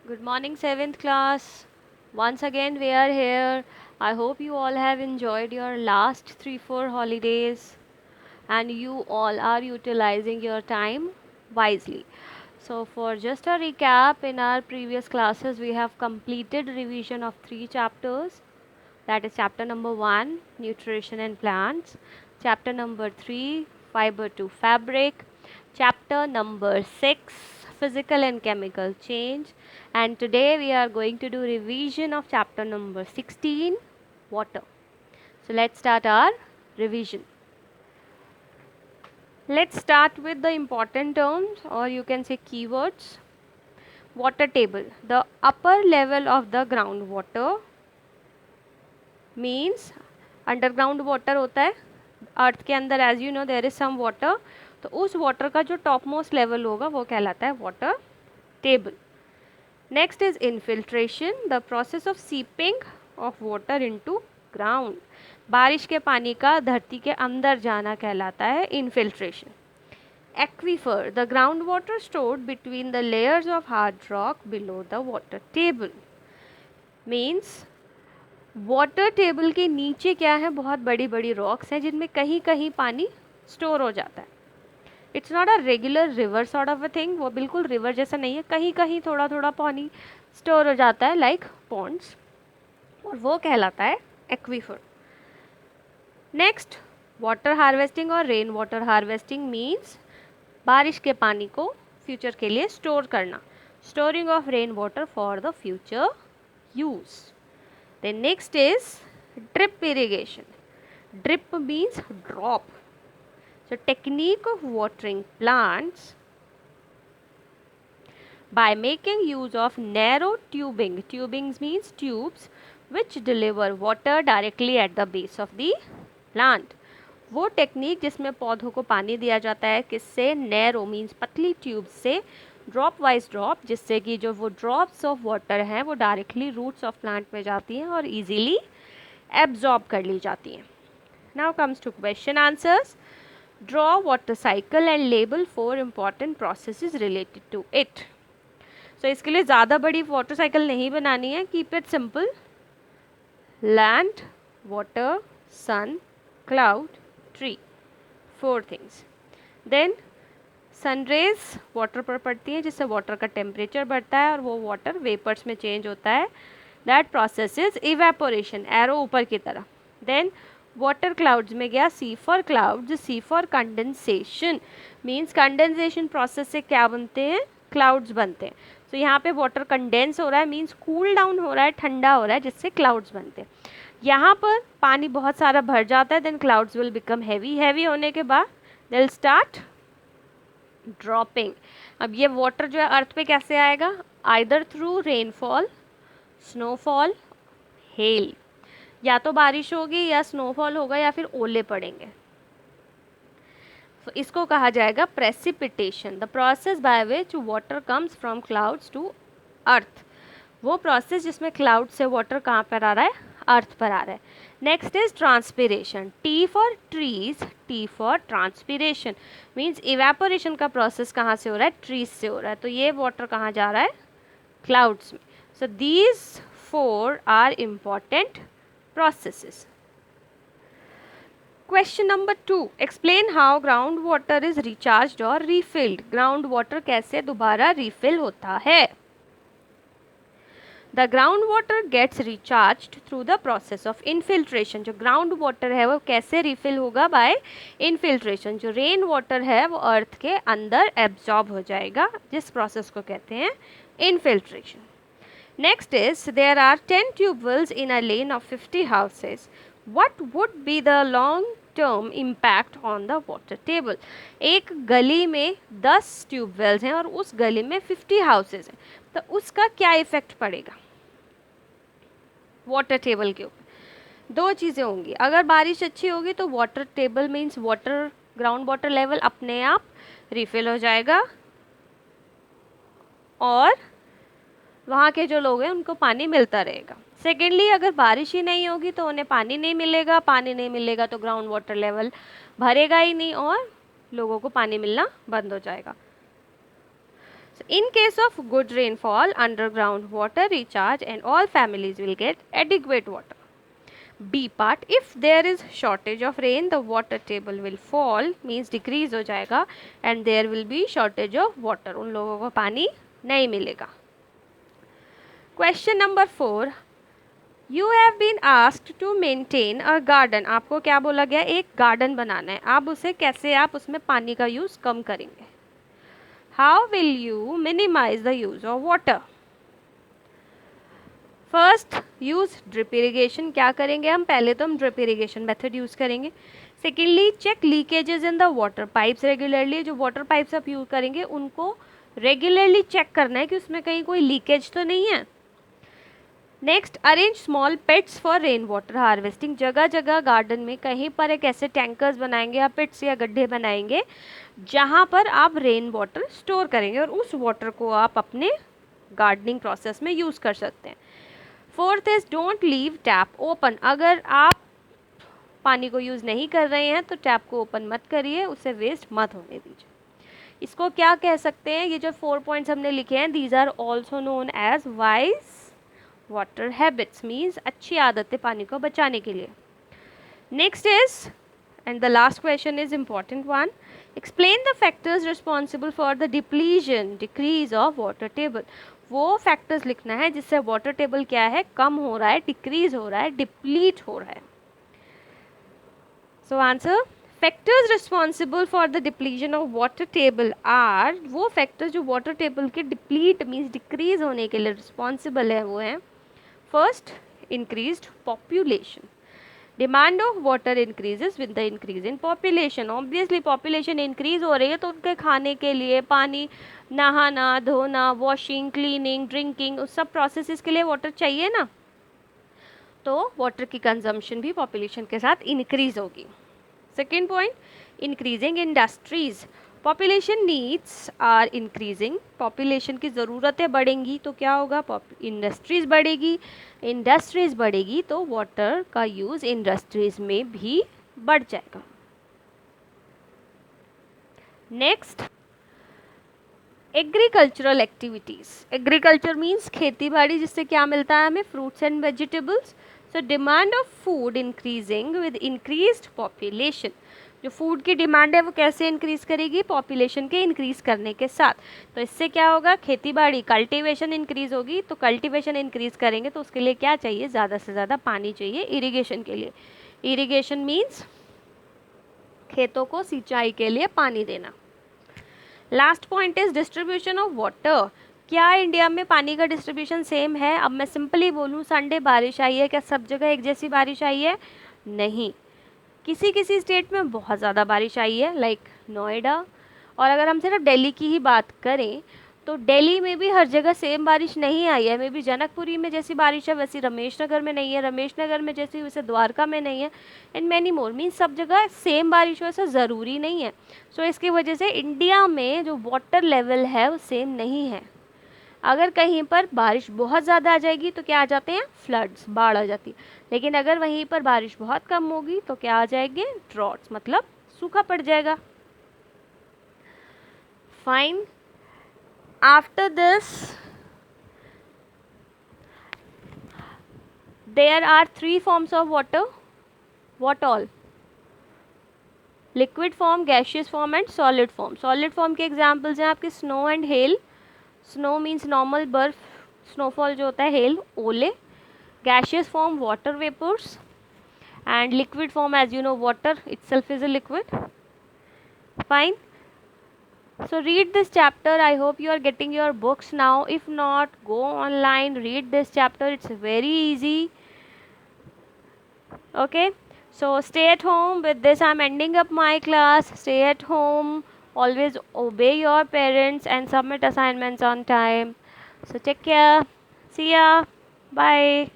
Good morning, 7th class. Once again, we are here. I hope you all have enjoyed your last 3 4 holidays and you all are utilizing your time wisely. So, for just a recap, in our previous classes, we have completed revision of 3 chapters, that is, chapter number 1, Nutrition and Plants, chapter number 3, Fiber to Fabric, chapter number 6, Physical and Chemical Change, and today we are going to do revision of chapter number 16, Water. So let's start our revision. Let's start with the important terms, or you can say keywords. Water table. The upper level of the groundwater means underground water होता है earth के अंदर, as you know there is some water, तो उस water का जो top most level होगा वो कहलाता है water table. Next is infiltration, the process of seeping of water into ground. बारिश के पानी का धरती के अंदर जाना कहलाता है infiltration. Aquifer, the ground water stored between the layers of hard rock below the water table. Means water table के नीचे क्या है, बहुत बड़ी बड़ी रॉक्स हैं जिनमें कहीं कहीं पानी स्टोर हो जाता है. It's not a regular river sort of a thing, वो बिल्कुल रिवर जैसा नहीं है, कहीं कहीं थोड़ा थोड़ा पानी स्टोर हो जाता है लाइक पॉन्ड्स, और वो कहलाता है एक्वीफर. नेक्स्ट, वाटर हार्वेस्टिंग और रेन वाटर हार्वेस्टिंग मीन्स बारिश के पानी को फ्यूचर के लिए स्टोर करना. Storing of rain water for the future use. Then next is drip irrigation. Drip means drop. So technique of watering plants by making use of narrow tubing. Tubings means tubes which deliver water directly at the base of the plant. वो technique जिसमें पौधों को पानी दिया जाता है किससे, narrow means पतली ट्यूब से, ड्रॉप वाइज ड्रॉप, जिससे कि जो वो ड्रॉप्स ऑफ वाटर हैं वो डायरेक्टली रूट्स ऑफ प्लांट में जाती हैं और इजीली एब्जॉर्ब कर ली जाती हैं. Now comes to question answers. Draw water cycle and label 4 important processes related to it. So इसके लिए ज़्यादा बड़ी वाटर साइकिल नहीं बनानी है, keep it simple. Land, water, sun, cloud, tree, 4 things. Then sunrays water पर पड़ती है जिससे वाटर का टेम्परेचर बढ़ता है और वो वाटर वेपर्स में चेंज होता है. That process is evaporation, arrow ऊपर की तरह. देन वाटर क्लाउड्स में गया C for clouds, C for condensation means condensation process से क्या बनते हैं, क्लाउड्स बनते हैं. तो यहाँ पे वाटर कंडेंस हो रहा है मीन्स कूल डाउन हो रहा है, ठंडा हो रहा है, जिससे क्लाउड्स बनते हैं. यहाँ पर पानी बहुत सारा भर जाता है, then clouds will become heavy. Heavy होने के बाद दे विल स्टार्ट ड्रॉपिंग. अब ये वाटर जो है अर्थ पे कैसे आएगा, either through rainfall, snowfall, hello. या तो बारिश होगी या स्नोफॉल होगा या फिर ओले पड़ेंगे. तो इसको कहा जाएगा precipitation, the process by which water comes from clouds to earth. वो प्रोसेस जिसमें क्लाउड से वाटर कहाँ पर आ रहा है, अर्थ पर आ रहा है. Next is transpiration, T for trees, T for transpiration means evaporation का प्रोसेस कहाँ से हो रहा है, ट्रीज से हो रहा है. तो ये वाटर कहाँ जा रहा है, क्लाउड्स में. So these 4 are important processes. Question number 2, explain how ground water is recharged और रिफिल्ड. ग्राउंड वाटर कैसे दोबारा रिफिल होता है. The ground water gets recharged through the process of infiltration. जो ग्राउंड वाटर है वो कैसे रिफिल होगा, बाय इनफिल्ट्रेशन. जो रेन वाटर है वो अर्थ के अंदर एब्जॉर्ब हो जाएगा, जिस प्रोसेस को कहते हैं infiltration. Next is there are 10 tubewells in a lane of 50 houses. What would be the long term impact on the water table. एक गली में 10 ट्यूबवेल्स हैं और उस गली में 50 हाउसेस हैं, तो उसका क्या इफेक्ट पड़ेगा वाटर टेबल के ऊपर. 2 चीज़ें होंगी. अगर बारिश अच्छी होगी तो water table means water, ground water level अपने आप रिफिल हो जाएगा और वहाँ के जो लोग हैं उनको पानी मिलता रहेगा. सेकेंडली, अगर बारिश ही नहीं होगी तो उन्हें पानी नहीं मिलेगा, पानी नहीं मिलेगा तो ग्राउंड वाटर लेवल भरेगा ही नहीं और लोगों को पानी मिलना बंद हो जाएगा. So in case of good rainfall, underground water recharge and all families will get adequate water. B part, if there is shortage of rain, the water table will fall, means decrease हो जाएगा and there will be shortage of water. उन लोगों को पानी नहीं मिलेगा. Question number 4. You have been asked to maintain a garden. आपको क्या बोला गया? एक गार्डन बनाना है. आप उसे कैसे, आप उसमें पानी का यूज़ कम करेंगे? How will you minimize the use of water? First use drip irrigation. क्या करेंगे हम? पहले तो हम ड्रिप इरिगेशन मेथड यूज़ करेंगे. Secondly, check leakages in the water pipes regularly. जो वाटर पाइप्स आप यूज़ करेंगे उनको रेगुलरली चेक करना है कि उसमें कहीं कोई लीकेज तो नहीं है. Next, arrange small pits for rain water harvesting. जगह जगह गार्डन में कहीं पर एक ऐसे टैंकर्स बनाएंगे या पिट्स या गड्ढे बनाएंगे जहाँ पर आप रेन वाटर स्टोर करेंगे और उस वाटर को आप अपने गार्डनिंग प्रोसेस में यूज़ कर सकते हैं. Fourth is don't leave tap open. अगर आप पानी को यूज़ नहीं कर रहे हैं तो टैप को ओपन मत करिए, उसे वेस्ट मत होने दीजिए. इसको क्या कह सकते हैं? ये जो 4 पॉइंट्स हमने लिखे हैं, these are also known as wise water habits, means अच्छी आदतें पानी को बचाने के लिए. Next is, and the last question is important one, explain the factors responsible for the depletion decrease of water table. वो फैक्टर्स लिखना है जिससे वाटर टेबल क्या है, कम हो रहा है, डिक्रीज हो रहा है, डिप्लीट हो रहा है. So answer, factors responsible for the depletion of water table are, वो फैक्टर्स जो वाटर टेबल के डिप्लीट मीन्स डिक्रीज होने के लिए रिस्पॉन्सिबल है वो हैं. First, increased population. Demand of water increases with the increase in population. Obviously population increase हो रही है तो उनके खाने के लिए पानी, नहाना धोना, वॉशिंग, क्लीनिंग, ड्रिंकिंग, उस सब प्रोसेसेस के लिए वाटर चाहिए ना, तो वाटर की कंजम्पशन भी पॉपुलेशन के साथ इंक्रीज होगी. Second point, increasing industries. Population needs are increasing. Population की ज़रूरतें बढ़ेंगी तो क्या होगा? इंडस्ट्रीज़ बढ़ेगी. इंडस्ट्रीज़ बढ़ेगी तो वाटर का यूज़ इंडस्ट्रीज़ में भी बढ़ जाएगा. Next, agricultural activities. Agriculture means खेती बाड़ी, जिससे क्या मिलता है हमें? Fruits and vegetables. So demand of food increasing with increased population. जो फूड की डिमांड है वो कैसे इंक्रीज़ करेगी? पॉपुलेशन के इंक्रीज़ करने के साथ. तो इससे क्या होगा? खेती बाड़ी, कल्टीवेशन इंक्रीज़ होगी. तो कल्टीवेशन इंक्रीज़ करेंगे तो उसके लिए क्या चाहिए? ज़्यादा से ज़्यादा पानी चाहिए इरिगेशन के लिए. इरिगेशन मीन्स खेतों को सिंचाई के लिए पानी देना. Last point is distribution of water. क्या इंडिया में पानी का डिस्ट्रीब्यूशन सेम है? अब मैं सिंपली बोलूँ, संडे बारिश आई है, क्या सब जगह एक जैसी बारिश आई है? नहीं. किसी किसी स्टेट में बहुत ज़्यादा बारिश आई है, लाइक नोएडा. और अगर हम सिर्फ दिल्ली की ही बात करें तो दिल्ली में भी हर जगह सेम बारिश नहीं आई है. मे बी जनकपुरी में जैसी बारिश है वैसी रमेश नगर में नहीं है, रमेश नगर में जैसी वैसे द्वारका में नहीं है, एंड मैनी मोर. मीन्स सब जगह सेम बारिश हो ऐसा ज़रूरी नहीं है. सो इसकी वजह से इंडिया में जो वाटर लेवल है वो सेम नहीं है. अगर कहीं पर बारिश बहुत ज़्यादा आ जाएगी तो क्या आ जाते हैं? फ्लड्स, बाढ़ आ जाती है. लेकिन अगर वहीं पर बारिश बहुत कम होगी तो क्या आ जाएंगे? ड्रॉट्स, मतलब सूखा पड़ जाएगा. Fine. After this there are 3 forms of water. What all? Liquid form, gaseous form and solid form. Solid form के एग्जाम्पल्स हैं आपके snow and hail. Snow means normal बर्फ, स्नोफॉल जो होता है, हेल, ओले. gaseous form, water vapors, and liquid form, as you know, water itself is a liquid. Fine. So read this chapter. I hope you are getting your books now. If not, go online, read this chapter. It's very easy. Okay, so stay at home. With this I'm ending up my class. Stay at home, always obey your parents and submit assignments on time. So take care. See ya. Bye.